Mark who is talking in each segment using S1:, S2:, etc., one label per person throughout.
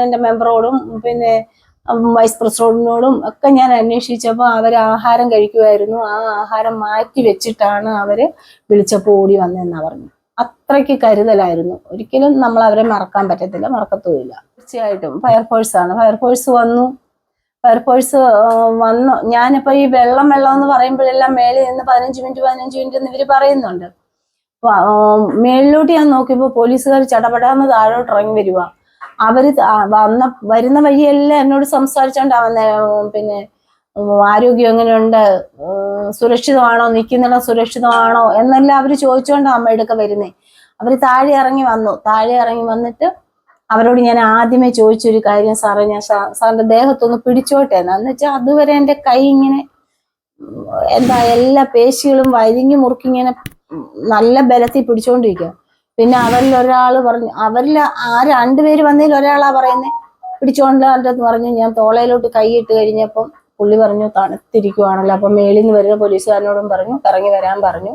S1: എൻ്റെ മെമ്പറോടും പിന്നെ വൈസ് പ്രസിഡന്റിനോടും ഒക്കെ ഞാൻ അന്വേഷിച്ചപ്പോൾ അവർ ആഹാരം കഴിക്കുമായിരുന്നു. ആ ആഹാരം മാറ്റി വെച്ചിട്ടാണ് അവര് വിളിച്ചപ്പോൾ ഓടി വന്നതെന്നാണ് പറഞ്ഞു. അത്രയ്ക്ക് കരുതലായിരുന്നു. ഒരിക്കലും നമ്മൾ അവരെ മറക്കാൻ പറ്റത്തില്ല, മറക്കത്തുമില്ല. തീർച്ചയായിട്ടും ഫയർഫോഴ്സ് വന്നു. ഫയർഫോഴ്സ് വന്നു. ഞാനിപ്പോ ഈ വെള്ളം എന്ന് പറയുമ്പോഴെല്ലാം മേളിൽ നിന്ന് 15 മിനിറ്റ് എന്ന് ഇവര് പറയുന്നുണ്ട്. മേളിലോട്ട് ഞാൻ നോക്കിയപ്പോൾ പോലീസുകാർ ചടപടാന്ന് താഴോട്ട് ഇറങ്ങി വരുക. അവര് വരുന്ന വഴിയെല്ലാം എന്നോട് സംസാരിച്ചോണ്ടാ വന്നേ. പിന്നെ ആരോഗ്യം എങ്ങനെയുണ്ട്, സുരക്ഷിതമാണോ, നിൽക്കുന്നിടം സുരക്ഷിതമാണോ എന്നെല്ലാം അവര് ചോദിച്ചോണ്ടാ അമ്മയുടെയൊക്കെ വരുന്നേ. അവര് താഴെ ഇറങ്ങി വന്നിട്ട് അവരോട് ഞാൻ ആദ്യമേ ചോദിച്ചൊരു കാര്യം, സാറേ ഞാൻ സാറിന്റെ ദേഹത്തൊന്ന് പിടിച്ചോട്ടെ എന്ന് വെച്ചാൽ അതുവരെ എൻ്റെ കൈ ഇങ്ങനെ എല്ലാ പേശികളും വരിഞ്ഞു മുറുക്കി ഇങ്ങനെ നല്ല ബലത്തിൽ പിടിച്ചോണ്ടിരിക്കുക. പിന്നെ അവരിൽ ഒരാൾ പറഞ്ഞു, അവരിൽ രണ്ടുപേര് വന്നതിൽ ഒരാളാ പറയുന്നേ പിടിച്ചോണ്ടെന്ന് പറഞ്ഞു. ഞാൻ തോളയിലോട്ട് കൈയിട്ട് കഴിഞ്ഞപ്പം പുള്ളി പറഞ്ഞു തണുത്തിരിക്കുവാണല്ലോ. അപ്പൊ മേളിൽ നിന്ന് വരുന്ന പോലീസുകാരനോടും പറഞ്ഞു ഇറങ്ങി വരാൻ പറഞ്ഞു.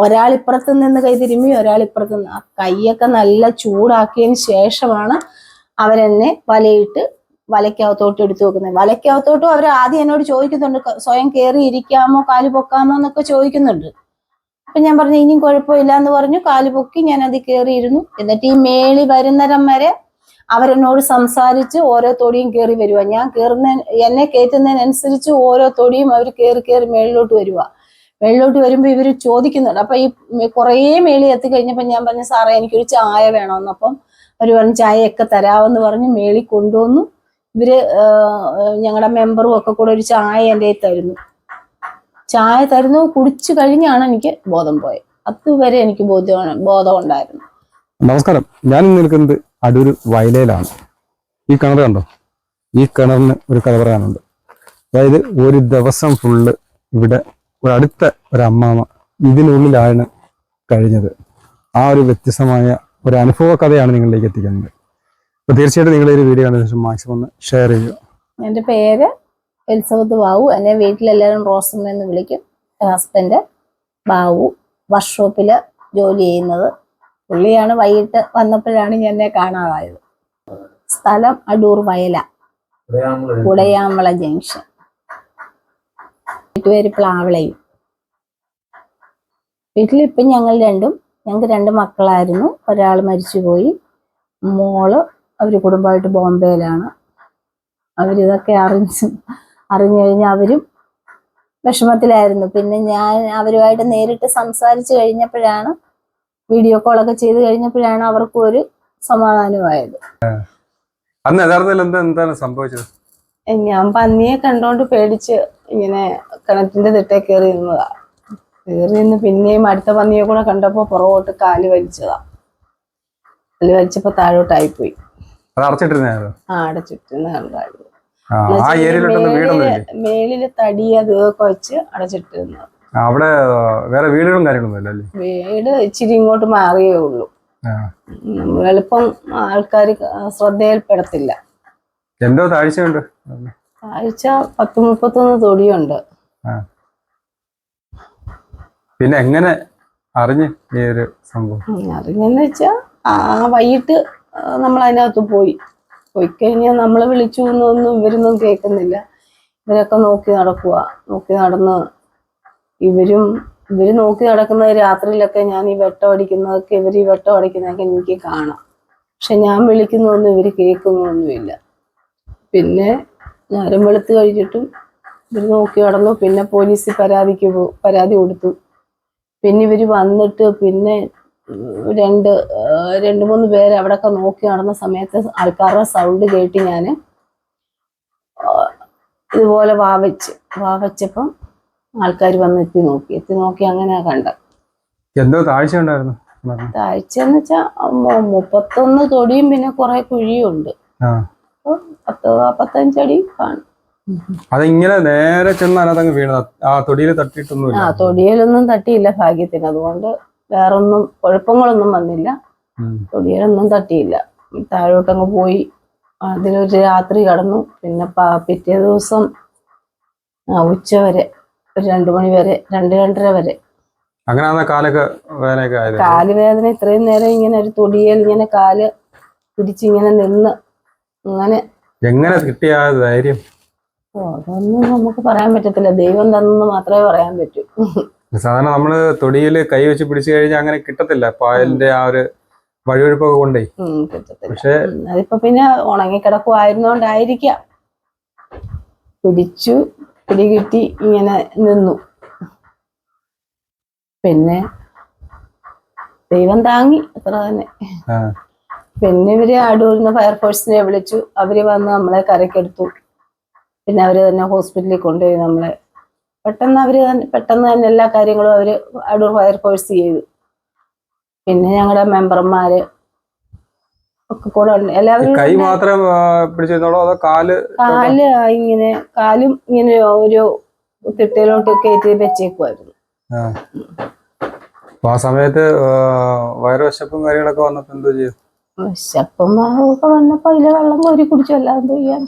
S1: ഒരാൾ ഇപ്പുറത്ത് നിന്ന് കൈ തിരുമ്മി, ഒരാൾ ഇപ്പുറത്ത് നിന്ന്. ആ കൈയൊക്കെ നല്ല ചൂടാക്കിയതിന് ശേഷമാണ് അവരെന്നെ വലയ്ക്കകത്തോട്ട് എടുത്തു വെക്കുന്നത്. വലയ്ക്കകത്തോട്ടും അവർ ആദ്യം എന്നോട് ചോദിക്കുന്നുണ്ട്, സ്വയം കയറി ഇരിക്കാമോ, കാല് പൊക്കാമോ എന്നൊക്കെ ചോദിക്കുന്നുണ്ട്. അപ്പൊ ഞാൻ പറഞ്ഞു ഇനിയും കുഴപ്പമില്ല എന്ന് പറഞ്ഞു. കാല് പൊക്കി ഞാൻ അതിൽ കയറിയിരുന്നു. എന്നിട്ട് ഈ മേളി വരുന്നരം വരെ അവരെന്നോട് സംസാരിച്ച് ഓരോ തൊടിയും കയറി വരുക. ഞാൻ എന്നെ കയറ്റുന്നതിനനുസരിച്ച് ഓരോ തൊടിയും അവർ കയറി മേളിലോട്ട് വരുക. മേളിലോട്ട് വരുമ്പോൾ ഇവര് ചോദിക്കുന്നുണ്ട്. അപ്പൊ ഈ കുറേ മേളി എത്തിക്കഴിഞ്ഞപ്പോൾ ഞാൻ പറഞ്ഞു, സാറേ എനിക്കൊരു ചായ വേണമെന്ന്. അപ്പം അവർ പറഞ്ഞു ചായയൊക്കെ തരാമെന്ന് പറഞ്ഞ് മേളി കൊണ്ടുവന്നു. ഇവര് ഞങ്ങളുടെ മെമ്പറും ഒക്കെ കൂടെ ഒരു ചായ എൻ്റെ തരുന്നു. കുടിച്ചു കഴിഞ്ഞാണ് എനിക്ക് ബോധം പോയത്. അതുവരെ എനിക്ക് ബോധം ഉണ്ടായിരുന്നു.
S2: നമസ്കാരം, ഞാൻ നിൽക്കുന്നത് അടൂർ വയലയിലാണ്. ഈ കിണർ കണ്ടോ? ഈ കിണറിന് ഒരു കഥ പറയാനുണ്ട്. അതായത് ഒരു ദിവസം ഫുള്ള് ഇവിടെ അടുത്ത ഒരമ്മാമ ഇതിനുള്ളിലാണ് കഴിഞ്ഞത്. ആ ഒരു വ്യത്യസ്തമായ ഒരു അനുഭവ കഥയാണ് നിങ്ങളിലേക്ക് എത്തിക്കുന്നത്. അപ്പൊ തീർച്ചയായിട്ടും നിങ്ങൾ ഈ വീഡിയോ കണ്ടതിന് ശേഷം മാക്സിമം ഒന്ന് ഷെയർ ചെയ്യുക.
S1: എൻ്റെ പേര് എലിസബത്ത് ബാബു. എന്നെ വീട്ടിലെല്ലാവരും റോസമ്മ എന്ന് വിളിക്കും. ഹസ്ബൻഡ് ബാബു വർക്ക്ഷോപ്പില് ജോലി ചെയ്യുന്നത്. പുള്ളിയാണ് വൈകിട്ട് വന്നപ്പോഴാണ് എന്നെ കാണാതായത്. സ്ഥലം അടൂർ വയല, ഉടയാമ്പള ജംഗ്ഷൻ. വീട്ടുപേര് പ്ലാവളയും. വീട്ടിലിപ്പം ഞങ്ങൾക്ക് 2 മക്കളായിരുന്നു. ഒരാൾ മരിച്ചുപോയി. മോള് അവര് കുടുംബമായിട്ട് ബോംബെയിലാണ്. അവരിതൊക്കെ അറിഞ്ഞു കഴിഞ്ഞാൽ അവരും വിഷമത്തിലായിരുന്നു. പിന്നെ ഞാൻ അവരുമായിട്ട് നേരിട്ട് സംസാരിച്ചു കഴിഞ്ഞപ്പോഴാണ്, വീഡിയോ കോളൊക്കെ ചെയ്ത് കഴിഞ്ഞപ്പോഴാണ് അവർക്കും ഒരു സമാധാനമായത്.
S2: എന്താണ് സംഭവിച്ചത്?
S1: ഞാൻ പന്നിയെ കണ്ടോണ്ട് പേടിച്ച് ഇങ്ങനെ കിണറ്റിന്റെ തിട്ടേ കയറി നിന്നതാ. പിന്നെയും അടുത്ത പന്നിയെ കൂടെ കണ്ടപ്പോ പുറകോട്ട് കാല് വലിച്ചതാ. കാല് വലിച്ചപ്പോ താഴോട്ടായിപ്പോയി. അടച്ചിട്ടിരുന്ന കണ്ടായിരുന്നു. മേളില് തടിയൊക്കെ വെച്ച് അടച്ചിട്ടിരുന്നത്.
S2: അവിടെ വേറെ വീടുകളും കാര്യങ്ങളൊന്നും
S1: വീട് ഇച്ചിരി ഇങ്ങോട്ട് മാറിയേ ഉള്ളൂ. എളുപ്പം ആൾക്കാർ ശ്രദ്ധയിൽപ്പെടത്തില്ല.
S2: എന്തോ താഴ്ചയുണ്ട്.
S1: താഴ്ച 10-31 തൊടിയുണ്ട്.
S2: പിന്നെ എങ്ങനെ അറിഞ്ഞ് ഈ ഒരു സംഭവം?
S1: അറിഞ്ഞെന്ന് വെച്ചാ വൈകിട്ട് നമ്മൾ അതിനകത്ത് പോയി കഴിഞ്ഞാൽ നമ്മൾ വിളിച്ചു എന്നൊന്നും ഇവരൊന്നും കേൾക്കുന്നില്ല. ഇവരൊക്കെ നോക്കി നടന്ന് ഇവര് നോക്കി നടക്കുന്നത് രാത്രിയിലൊക്കെ ഞാൻ ഈ വെട്ടം അടിക്കുന്നതൊക്കെ എനിക്ക് കാണാം. പക്ഷെ ഞാൻ വിളിക്കുന്നൊന്നും ഇവര് കേൾക്കുന്നൊന്നുമില്ല. പിന്നെ നേരം വെളുത്ത് കഴിഞ്ഞിട്ടും ഇവര് നോക്കി നടന്നു. പിന്നെ പോലീസിൽ പരാതി കൊടുത്തു. പിന്നെ ഇവര് വന്നിട്ട് പിന്നെ 2-3 പേര് അവിടെയൊക്കെ നോക്കി നടന്ന സമയത്ത് ആൾക്കാരുടെ സൗണ്ട് കേട്ട് ഞാൻ ഇതുപോലെ വാവച്ചപ്പം ആൾക്കാർ വന്ന് എത്തി നോക്കി അങ്ങനെ കണ്ട.
S2: എന്തോ താഴ്ച ഉണ്ടായിരുന്നു?
S1: താഴ്ച എന്ന് വെച്ചാ 31 തൊടിയും പിന്നെ കുറെ കുഴിയും ഉണ്ട്. 10-45 അടി കാണും.
S2: അതിങ്ങനെ നേരെ ചെന്ന് വീണത്? ആ തൊടിയിൽ തട്ടിയിട്ടൊന്നുമില്ല?
S1: തൊടിയിലൊന്നും തട്ടിയില്ല ഭാഗ്യത്തിന്. അതുകൊണ്ട് വേറൊന്നും കുഴപ്പങ്ങളൊന്നും വന്നില്ല. തൊടിയിലൊന്നും തട്ടിയില്ല. താഴോട്ടങ്ങ് പോയി. അതിലൊരു രാത്രി കടന്നു. പിന്നെ പിറ്റേ ദിവസം ഉച്ചവരെ, ഒരു 2 മണി വരെ, 2-2:30 വരെ.
S2: അങ്ങനെ കാല് വേദന
S1: ഇത്രയും നേരം ഇങ്ങനെ ഒരു തൊടിയിൽ ഇങ്ങനെ കാല് പിടിച്ചിങ്ങനെ നിന്ന് അങ്ങനെ.
S2: എങ്ങനെ കിട്ടിയ ആ ധൈര്യം?
S1: അതൊന്നും നമുക്ക് പറയാൻ പറ്റത്തില്ല, ദൈവം തന്നെന്ന് മാത്രമേ പറയാൻ പറ്റൂ.
S2: സാധാരണ നമ്മള് തൊടിയില് കൈ വെച്ച് പിടിച്ചു കഴിഞ്ഞാൽ അങ്ങനെ കിട്ടത്തില്ല, പായലിന്റെ ആ ഒരു വഴുവഴുപ്പൊക്കെ കൊണ്ടേ.
S1: കിട്ടത്തില്ല.
S2: പക്ഷെ
S1: അതിപ്പോ പിന്നെ ഉണങ്ങിക്കിടക്കുവായിരുന്നോണ്ടായിരിക്കാം പിടികിട്ടി ഇങ്ങനെ നിന്നു. പിന്നെ ദൈവം താങ്ങി, അത്ര തന്നെ. പിന്നെ ഇവര് അടൂരിന്ന് ഫയർഫോഴ്സിനെ വിളിച്ചു, അവര് വന്ന് നമ്മളെ കരക്കെടുത്തു. പിന്നെ അവര് തന്നെ ഹോസ്പിറ്റലിൽ കൊണ്ടുപോയി നമ്മളെ. പെട്ടെന്ന് തന്നെ എല്ലാ കാര്യങ്ങളും അവര് അടൂർ ഫയർഫോഴ്സ് ചെയ്തു. പിന്നെ ഞങ്ങളുടെ മെമ്പർമാര് ഒക്കെ കൂടെ ഉണ്ട്. എല്ലാവരും
S2: കൈ മാത്രം പിടിച്ചിരുന്നോളൂ അതോ
S1: കാലും ഇങ്ങനെ ഒരു തിട്ടയിലോട്ട് കയറ്റി വെച്ചേക്കുമായിരുന്നു.
S2: ആ സമയത്ത് വയറുവിശപ്പും കാര്യങ്ങളൊക്കെ വന്നപ്പോ എന്തോ ചെയ്യും?
S1: വിശപ്പും ഒക്കെ വന്നപ്പോ അതിലെ വെള്ളം കോരി കുടിച്ചു, അല്ലാതെ എന്തോ ചെയ്യാൻ.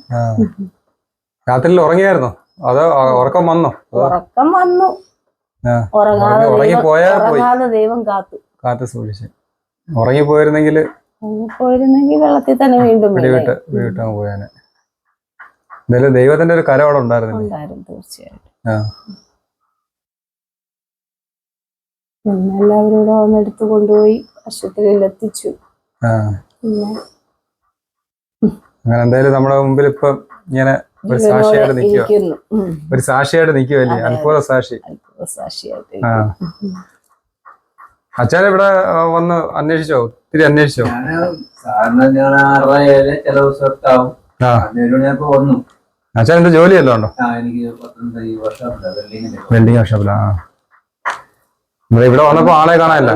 S2: രാത്രിയിൽ ഉറങ്ങിയായിരുന്നോ അതോ ഉറക്കം വന്നോ?
S1: ഉറക്കം വന്നു. ഉറങ്ങാതെ ദൈവം കാത്തു
S2: സൂക്ഷിച്ചു. ഉറങ്ങിപ്പോയിരുന്നെങ്കിൽ
S1: വെള്ളത്തിൽ തന്നെ വീണ്ടും
S2: വീട്ടാൻ പോയാനെ. എന്തായാലും ദൈവത്തിന്റെ ഒരു കരം അവിടെ ഉണ്ടായിരുന്നു.
S1: തീർച്ചയായിട്ടും. പിന്നെ എല്ലാവരും കൂടെ വന്ന് എടുത്തു കൊണ്ടുപോയി ആശുപത്രിയിൽ എത്തിച്ചു.
S2: അങ്ങനെ എന്തായാലും നമ്മുടെ മുമ്പിൽ ഇപ്പൊ ഇങ്ങനെ ഒരു സാക്ഷിയായിട്ട് നിൽക്കുവല്ലേ, അത്ഭുത സാക്ഷിയായിട്ട്. അച്ഛൻ ഇവിടെ വന്ന് അന്വേഷിച്ചോ? ഒത്തിരി അന്വേഷിച്ചോ? അച്ഛൻ എന്താ ജോലിയല്ലോ ഉണ്ടോ? വെൽഡിങ് വർക്ക്ഷോപ്പിലാ. ഇവിടെ വന്നപ്പോ ആളെ കാണാനില്ല.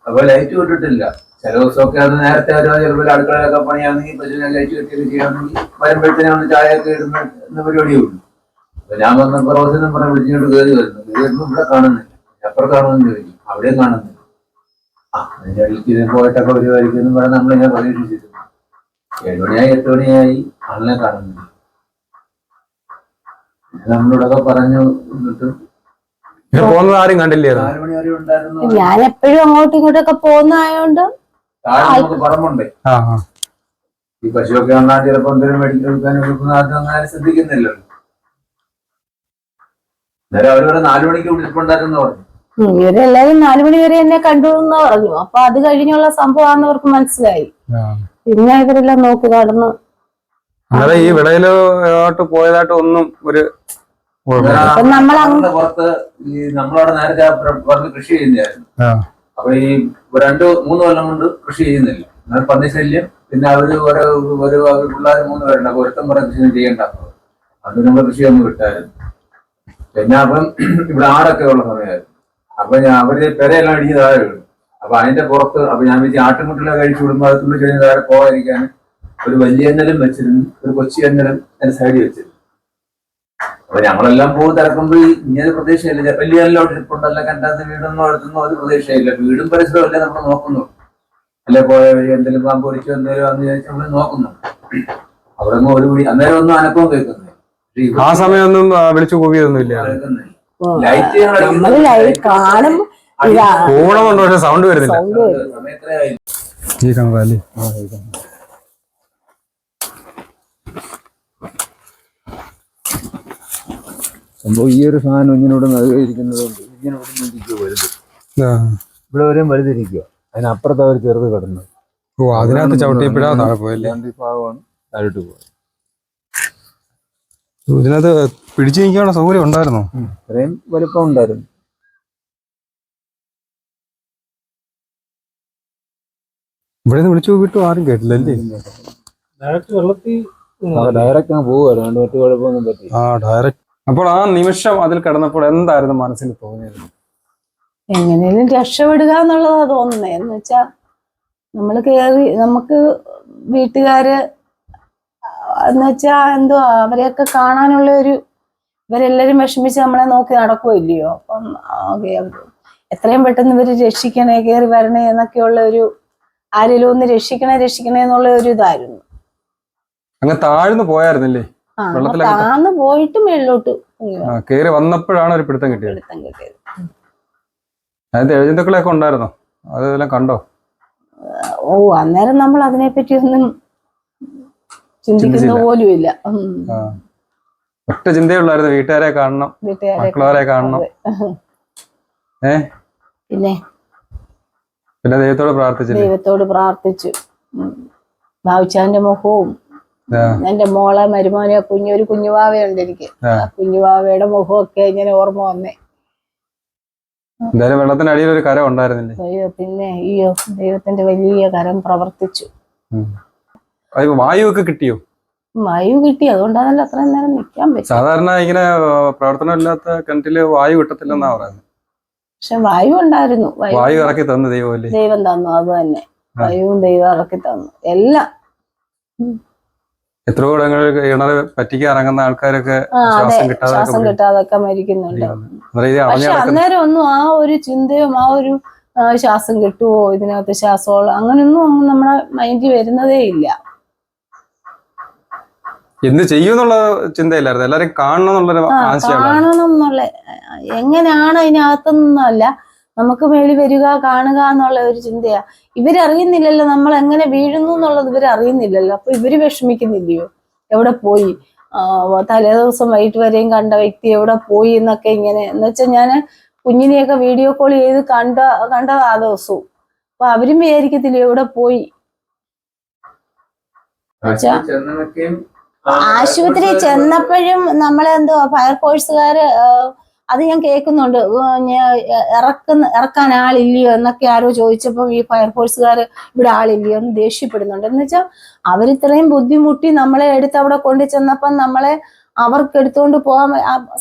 S3: അപ്പൊ ലൈറ്റ് വിട്ടിട്ടില്ല. ചില ദിവസമൊക്കെ അത് നേരത്തെ ചിലപ്പോൾ അടുക്കളയിലൊക്കെ പണിയാണെങ്കിൽ പശുവിനെ ലൈറ്റ് കെട്ടിയൊക്കെ ചെയ്യുകയാണെങ്കിൽ വരുമ്പോഴത്തേനാണ് ചായയൊക്കെ ഇടുന്ന പരിപാടിയേ ഉള്ളൂ. അപ്പൊ ഞാൻ വന്നപ്പോ റോസിനും പറഞ്ഞ വിളിച്ചിട്ട് കയറി വരുന്നു. ഇവിടെ കാണുന്നില്ല. എപ്പുറം കാണുമെന്ന് ചോദിച്ചു. അവിടെയും കാണുന്നില്ല. അതിന്റെ ഇടയ്ക്ക് പോയിട്ടൊക്കെ വരുമായിരിക്കും പറഞ്ഞ് നമ്മളിങ്ങനെ പ്രതീക്ഷിച്ചിരുന്നു. 7 മണിയായി 8 മണിയായി ആളിനെ കാണുന്നില്ല. നമ്മളിവിടൊക്കെ പറഞ്ഞു. എന്നിട്ട്
S2: ആരും കണ്ടില്ലേ?
S3: 4 മണി വരെ ഉണ്ടായിരുന്നു.
S1: ഞാൻ എപ്പോഴും അങ്ങോട്ടും ഇങ്ങോട്ടൊക്കെ പോകുന്നതായോണ്ട്
S3: നമുക്ക് പറമ്പുണ്ട്. ഈ പശുവൊക്കെ വന്നാൽ ചിലപ്പോ എന്തെങ്കിലും മെഡിക്കൽ എടുക്കാനും അങ്ങനെ ശ്രദ്ധിക്കുന്നില്ലല്ലോ. അന്നേരം അവരിവിടെ 4 മണിക്ക് വിളിച്ചിട്ടുണ്ടായിരുന്നു പറഞ്ഞു.
S1: ഇവരെല്ലാരും 4 മണി വരെ എന്നെ കണ്ടു എന്ന് പറഞ്ഞു. അപ്പൊ അത് കഴിഞ്ഞുള്ള സംഭവമാണെന്ന് അവർക്ക് മനസ്സിലായി. പിന്നെ ഇവരെല്ലാം നോക്കി നടന്നു.
S2: ഈ വിളയിലോട്ട് പോയതായിട്ട് ഒന്നും ഒരു
S3: പുറത്ത് ഈ നമ്മളവിടെ നേരത്തെ പറഞ്ഞ് കൃഷി ചെയ്യുന്നതായിരുന്നു. അപ്പൊ ഈ 2-3 കൊല്ലം കൊണ്ട് കൃഷി ചെയ്യുന്നില്ല. എന്നാൽ പന്നി ശല്യം. പിന്നെ അവര് പിള്ളേർ 3 പേരുണ്ട്. അപ്പൊ ഒരുത്തം പറഞ്ഞ കൃഷി ചെയ്യണ്ട. അത് നമ്മൾ കൃഷിയൊന്നും വിട്ടായിരുന്നു. പിന്നെ അപ്പം ഇവിടെ ആടൊക്കെ ഉള്ള സമയമായിരുന്നു. അപ്പൊ അവര് പെരയെല്ലാം ഇടിഞ്ഞ് താഴെ വീണു. അപ്പൊ അതിന്റെ പുറത്ത് അപ്പൊ ഞാൻ വെച്ച് ആട്ടുമുട്ടിലൊക്കെ കഴിച്ചു വിടുമ്പോൾ അത് തുള്ളി കഴിഞ്ഞ് താഴെ പോകാതിരിക്കാൻ ഒരു വലിയ എണ്ണലും വെച്ചിരുന്നു, ഒരു കൊച്ചി എണ്ണലും അതിന്റെ സൈഡിൽ വെച്ചിരുന്നു. അപ്പൊ ഞങ്ങളെല്ലാം പോകും തിരക്കുമ്പോൾ ഇങ്ങനെ പ്രതീക്ഷയില്ല. വലിയ എല്ലാം ഇരിപ്പുണ്ടല്ല, കണ്ടാത്ത വീടൊന്നും അടുത്തൊന്നും ഒരു പ്രതീക്ഷയില്ല. വീടും പരിസരവും അല്ലേ നമ്മൾ നോക്കുന്നു. അല്ലെ പോയ വഴി എന്തെങ്കിലും പാമ്പ് പൊരിച്ചോ എന്തെങ്കിലും അന്ന് ചോദിച്ചാൽ നമ്മൾ നോക്കുന്നു. അവിടെ നിന്ന് ഒരു പിടി അന്നേരം ഒന്നും അനക്കവും കേൾക്കുന്നില്ല.
S2: ആ സമയമൊന്നും വിളിച്ചു കൂവിയൊന്നുമില്ല.
S3: ലൈറ്റ്
S2: ഓണമുണ്ടോ? പക്ഷെ സൗണ്ട് വരുന്നില്ല. ഈ കാണാല്ലേ
S3: സംഭവം ഈ ഒരു സാധനം ഇങ്ങനെ ഇരിക്കുന്നതുകൊണ്ട് ഇങ്ങനെ വലുത് ഇവിടെ വരെയും വലുതിരിക്കുക. അതിനപ്പുറത്ത് അവർ ചെറുത് കിടന്നു.
S2: അതിനകത്ത് ചവിട്ടിയപ്പോഴാ താഴെ പോയല്ലേ?
S3: ഭാഗമാണ് താഴോട്ട് പോയത്.
S2: ഇതിനകത്ത് പിടിച്ചു നിൽക്കാനുള്ള സൗകര്യം ഉണ്ടായിരുന്നോ?
S3: ഇത്രയും വലുപ്പം ഉണ്ടായിരുന്നു.
S2: ഇവിടെ നിന്ന് വിളിച്ചു പോയിട്ട് ആരും കേട്ടില്ലല്ലേ?
S3: ഡയറക്റ്റ് അങ്ങ് പോവുമായിരുന്നു. മറ്റു കുഴപ്പമൊന്നും പറ്റി.
S2: ഡയറക്റ്റ്. അപ്പോൾ ആ നിമിഷം അതിൽ കിടന്നപ്പോൾ എന്തായിരുന്നു മനസ്സിൽ തോന്നിയത്?
S1: എങ്ങനെയും രക്ഷപ്പെടുക എന്നുള്ളതാ തോന്നുന്നത്. എന്ന് വെച്ചാ നമ്മൾ കേറി നമുക്ക് വീട്ടുകാര് എന്ന് വെച്ചാ എന്തോ അവരെയൊക്കെ കാണാനുള്ള ഇവരെല്ലാരും വിഷമിച്ച് നമ്മളെ നോക്കി നടക്കുമല്ലയോ. അപ്പം എത്രയും പെട്ടെന്ന് ഇവര് രക്ഷിക്കണേ, കയറി വരണേ എന്നൊക്കെയുള്ള ആരെങ്കിലും ഒന്ന് രക്ഷിക്കണേ എന്നുള്ള ഒരു ഇതായിരുന്നു.
S2: അങ്ങ് താഴ്ന്നു പോയായിരുന്നല്ലേ?
S1: താഴ്ന്നു പോയിട്ട് മേളിലോട്ട്
S2: കേറി വന്നപ്പോഴാണ് ഒരു പിടുത്തം കിട്ടിയത്. അതിന്റെ എഴുതുക്കളൊക്കെ ഉണ്ടായിരുന്നോ? അതെല്ലാം കണ്ടോ?
S1: അന്നേരം നമ്മൾ അതിനെപ്പറ്റി ഒന്നും ചിന്തിക്കുന്ന പോലും ഇല്ല.
S2: ഒറ്റ ചിന്തയുള്ളായിരുന്നു, വീട്ടുകാരെ കാണണം, മക്കളവരെ കാണണം.
S1: പിന്നെ
S2: ദൈവത്തോട്
S1: പ്രാർത്ഥിച്ചു. ബാബുച്ചാന്റെ മുഖവും എന്റെ മോളെ മരുമോനെ ഒരു കുഞ്ഞുവാവയുണ്ട് എനിക്ക്, ആ കുഞ്ഞുവാവയുടെ മുഖമൊക്കെ ഇങ്ങനെ ഓർമ്മ വന്നേ.
S2: എന്തായാലും വെള്ളത്തിനടിയിൽ ഒരു കരം ഉണ്ടായിരുന്നില്ലേ?
S1: പിന്നെ അയ്യോ, ദൈവത്തിന്റെ വലിയ കരം പ്രവർത്തിച്ചു.
S2: വായുവൊക്കെ കിട്ടിയോ?
S1: വായു കിട്ടി, അതുകൊണ്ടാണല്ലോ അത്രയും നേരം നിൽക്കാൻ പറ്റും.
S2: സാധാരണ ഇങ്ങനെ പ്രവർത്തനം ഇല്ലാത്ത കിണറ്റില് വായു കിട്ടത്തില്ലെന്നാ പറയുന്നത്.
S1: പക്ഷെ വായു ഉണ്ടായിരുന്നു.
S2: വായു ഇറക്കി തന്നു ദൈവമല്ലേ?
S1: ദൈവം തന്നു, അത് തന്നെ. വായുവും ദൈവം ഇറക്കി തന്നു എല്ലാം.
S2: എത്രയോ കിണർ പറ്റിക്കാൻ ഇറങ്ങുന്ന ആൾക്കാരൊക്കെ
S1: ശ്വാസം കിട്ടാതൊക്കെ മരിക്കുന്നുണ്ട്. പക്ഷെ അന്നേരം ഒന്നും ആ ഒരു ചിന്തയും ആ ഒരു ശ്വാസം കിട്ടുവോ ഇതിനകത്ത് ശ്വാസമുള്ള അങ്ങനെയൊന്നും നമ്മുടെ മൈൻഡിൽ വരുന്നതേ ഇല്ല.
S2: എന്ത് ചെയ്യുന്നുള്ള ചിന്തയില്ലായിരുന്നു, എല്ലാരും കാണണം
S1: എന്നുള്ള എങ്ങനെയാണ് അതിനകത്തൊന്നുമല്ല, നമുക്ക് മേളി വരിക കാണുക എന്നുള്ള ഒരു ചിന്തയാ. ഇവരറിയുന്നില്ലല്ലോ നമ്മൾ എങ്ങനെ വീഴുന്നു എന്നുള്ളത്, ഇവരറിയുന്നില്ലല്ലോ. അപ്പൊ ഇവര് വിഷമിക്കുന്നില്ലയോ, എവിടെ പോയി, തലേ ദിവസം വൈകിട്ട് വരെയും കണ്ട വ്യക്തി എവിടെ പോയി എന്നൊക്കെ ഇങ്ങനെ. എന്നുവെച്ചാൽ ഞാൻ കുഞ്ഞിനെയൊക്കെ വീഡിയോ കോൾ ചെയ്ത് കണ്ടത് ആ ദിവസവും. അപ്പൊ അവരും വിചാരിക്കത്തില്ല എവിടെ പോയി. ആശുപത്രി ചെന്നപ്പോഴും നമ്മളെന്തോ ഫയർഫോഴ്സുകാര് അത് ഞാൻ കേൾക്കുന്നുണ്ട്, ഇറക്കാൻ ആളില്ലയോ എന്നൊക്കെ ആരോ ചോദിച്ചപ്പോ ഈ ഫയർഫോഴ്സുകാർ ഇവിടെ ആളില്ലയോ എന്ന് ദേഷ്യപ്പെടുന്നുണ്ട്. എന്ന് വെച്ചാൽ അവരിത്രയും ബുദ്ധിമുട്ടി നമ്മളെ എടുത്ത് അവിടെ കൊണ്ടു ചെന്നപ്പം നമ്മളെ അവർക്ക് എടുത്തുകൊണ്ട് പോകാൻ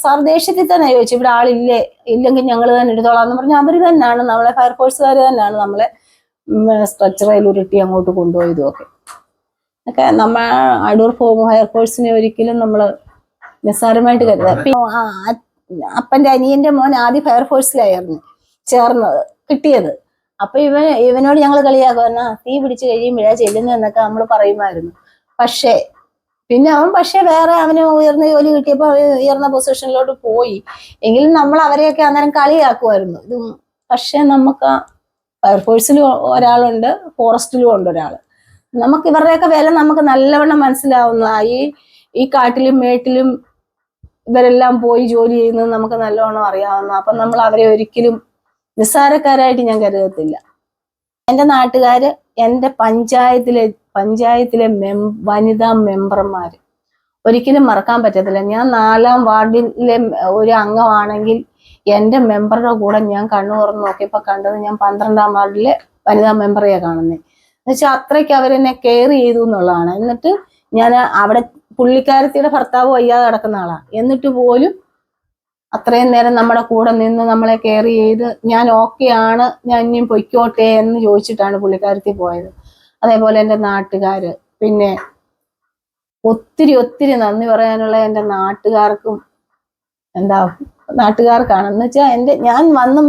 S1: സാർ ദേഷ്യത്തിൽ തന്നെ ചോദിച്ചു, ഇവിടെ ആളില്ലേ, ഇല്ലെങ്കിൽ ഞങ്ങൾ തന്നെ എടുത്തോളാം എന്ന് പറഞ്ഞാൽ അവർ തന്നെയാണ് നമ്മളെ ഫയർഫോഴ്സുകാർ തന്നെയാണ് നമ്മളെ സ്ട്രെച്ചറിൽ ഉരുട്ടി അങ്ങോട്ട് കൊണ്ടുപോയതും ഒക്കെ. നമ്മ അടൂർ ഫയർഫോഴ്സിനെ ഒരിക്കലും നമ്മൾ നിസ്സാരമായിട്ട് കരുതാം. അപ്പന്റെ അനിയന്റെ മോൻ ആദ്യം ഫയർഫോഴ്സിലായിരുന്നു ചേർന്നത്, കിട്ടിയത്. അപ്പൊ ഇവനോട് ഞങ്ങൾ കളിയാക്കുവാ, തീ പിടിച്ചു കഴിയുമ്പോഴാ ചെല്ലുന്നതെന്നൊക്കെ നമ്മൾ പറയുമായിരുന്നു. പിന്നെ അവൻ വേറെ അവന് ഉയർന്ന ജോലി കിട്ടിയപ്പോ ഉയർന്ന പൊസിഷനിലോട്ട് പോയി. എങ്കിലും നമ്മൾ അവരെയൊക്കെ അന്നേരം കളിയാക്കുമായിരുന്നു. പക്ഷെ നമുക്ക് ഫയർഫോഴ്സിലും ഒരാളുണ്ട്, ഫോറസ്റ്റിലും ഉണ്ട് ഒരാള്. നമുക്ക് ഇവരുടെയൊക്കെ വില നമുക്ക് നല്ലവണ്ണം മനസ്സിലാവുന്ന, ഈ കാട്ടിലും മേട്ടിലും ഇവരെല്ലാം പോയി ജോലി ചെയ്യുന്നത് നമുക്ക് നല്ലോണം അറിയാവുന്ന. അപ്പൊ നമ്മൾ അവരെ ഒരിക്കലും നിസ്സാരക്കാരായിട്ട് ഞാൻ കരുതത്തില്ല. എൻ്റെ നാട്ടുകാര്, എൻ്റെ പഞ്ചായത്തിലെ വനിതാ മെമ്പർമാര് ഒരിക്കലും മറക്കാൻ പറ്റത്തില്ല. ഞാൻ 4-ാം വാർഡിലെ ഒരു അംഗമാണെങ്കിൽ എൻ്റെ മെമ്പറുടെ കൂടെ ഞാൻ കണ്ണു തുറന്ന് നോക്കിയപ്പോ കണ്ടത് ഞാൻ 12-ാം വാർഡിലെ വനിതാ മെമ്പറെയാ കാണുന്നത്. എന്നുവെച്ചാൽ അത്രയ്ക്ക് അവരെന്നെ കെയർ ചെയ്തു എന്നുള്ളതാണ്. എന്നിട്ട് ഞാൻ അവിടെ പുള്ളിക്കാരത്തിയുടെ ഭർത്താവ് വയ്യാതെ കിടക്കുന്ന ആളാ, എന്നിട്ട് പോലും അത്രയും നേരം നമ്മുടെ കൂടെ നിന്ന് നമ്മളെ കെയർ ചെയ്ത് ഞാൻ ഓക്കെ ആണ്, ഞാൻ ഇനിയും പൊയ്ക്കോട്ടെ എന്ന് ചോദിച്ചിട്ടാണ് പുള്ളിക്കാരത്തി പോയത്. അതേപോലെ എൻ്റെ നാട്ടുകാര്, പിന്നെ ഒത്തിരി നന്ദി പറയാനുള്ള എൻ്റെ നാട്ടുകാർക്കും നാട്ടുകാർക്കാണ്. എന്ന് വെച്ചാൽ ഞാൻ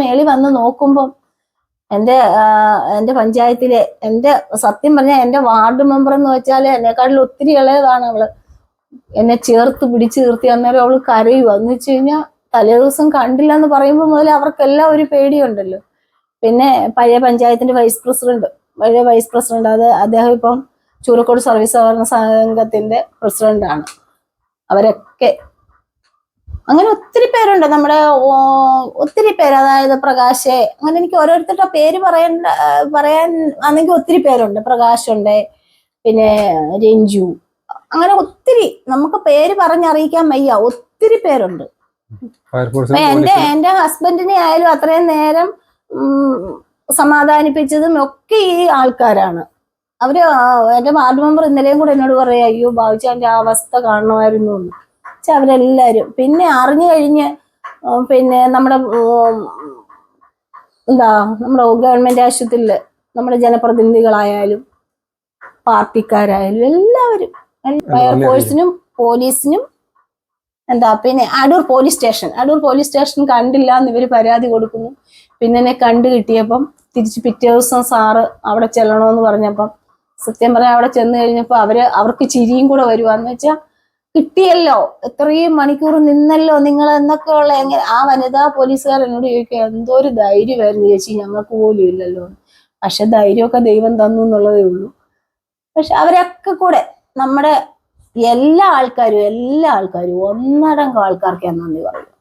S1: മേളി വന്ന് നോക്കുമ്പം എൻ്റെ പഞ്ചായത്തിലെ സത്യം പറഞ്ഞാൽ എൻ്റെ വാർഡ് മെമ്പർ എന്ന് വെച്ചാൽ എന്നെക്കാട്ടിൽ ഒത്തിരി ഇളയതാണ് അവള്. എന്നെ ചേർത്ത് പിടിച്ചു നിർത്തി. അന്നേരം അവള് കരയുക. എന്ന് വെച്ച് കഴിഞ്ഞാൽ തലേദിവസം കണ്ടില്ല എന്ന് പറയുമ്പോൾ മുതൽ അവർക്കെല്ലാം ഒരു പേടിയുണ്ടല്ലോ. പിന്നെ പഴയ പഞ്ചായത്തിന്റെ വൈസ് പ്രസിഡന്റ് അദ്ദേഹം ഇപ്പം ചൂരക്കോട് സർവീസ് സഹകരണ സംഘത്തിന്റെ പ്രസിഡന്റാണ്. അവരൊക്കെ അങ്ങനെ ഒത്തിരി പേരുണ്ട്, നമ്മുടെ ഒത്തിരി പേര്. അതായത് പ്രകാശ്, അങ്ങനെ എനിക്ക് ഓരോരുത്തരുടെ പേര് പറയാൻ ആണെങ്കിൽ ഒത്തിരി പേരുണ്ട്. പ്രകാശുണ്ട്, പിന്നെ രഞ്ജു, അങ്ങനെ ഒത്തിരി നമുക്ക് പേര് പറഞ്ഞറിയിക്കാൻ വയ്യ, ഒത്തിരി പേരുണ്ട്. എന്റെ ഹസ്ബൻഡിനെ ആയാലും അത്രയും നേരം സമാധാനിപ്പിച്ചതും ഒക്കെ ഈ ആൾക്കാരാണ്. അവര് എന്റെ വാർഡ് മെമ്പർ ഇന്നലെയും കൂടെ എന്നോട് പറയാ, അയ്യോ ബാബുച്ചാന്റെ ആ അവസ്ഥ കാണണമായിരുന്നു എന്ന്. അവരെല്ലാരും പിന്നെ അറിഞ്ഞു കഴിഞ്ഞ് പിന്നെ നമ്മുടെ ഗവൺമെന്റ് ആശുപത്രിയില് നമ്മുടെ ജനപ്രതിനിധികളായാലും പാർട്ടിക്കാരായാലും എല്ലാവരും, ഫയർഫോഴ്സിനും പോലീസിനും പിന്നെ അടൂർ പോലീസ് സ്റ്റേഷൻ കണ്ടില്ല എന്ന് ഇവര് പരാതി കൊടുക്കുന്നു. പിന്നെ എന്നെ കണ്ടു കിട്ടിയപ്പം തിരിച്ച് പിറ്റേ ദിവസം സാറ് അവിടെ ചെല്ലണമെന്ന് പറഞ്ഞപ്പം സത്യം പറയാൻ അവിടെ ചെന്ന് കഴിഞ്ഞപ്പോ അവർക്ക് ചിരിയും കൂടെ വരുവാന്ന് വെച്ചാൽ, കിട്ടിയല്ലോ, എത്രയും മണിക്കൂർ നിന്നല്ലോ നിങ്ങൾ എന്നൊക്കെയുള്ള ആ വനിതാ പോലീസുകാർ എന്നോട് ചോദിക്കുക, എന്തോ ഒരു ധൈര്യമായിരുന്നു ചേച്ചി, ഞങ്ങൾക്ക് പോലും ഇല്ലല്ലോ. പക്ഷെ ധൈര്യമൊക്കെ ദൈവം തന്നു എന്നുള്ളതേ ഉള്ളൂ. പക്ഷെ അവരൊക്കെ കൂടെ നമ്മുടെ എല്ലാ ആൾക്കാരും ഒന്നടങ്കം ആൾക്കാർക്ക് ഞാൻ നന്ദി പറയും.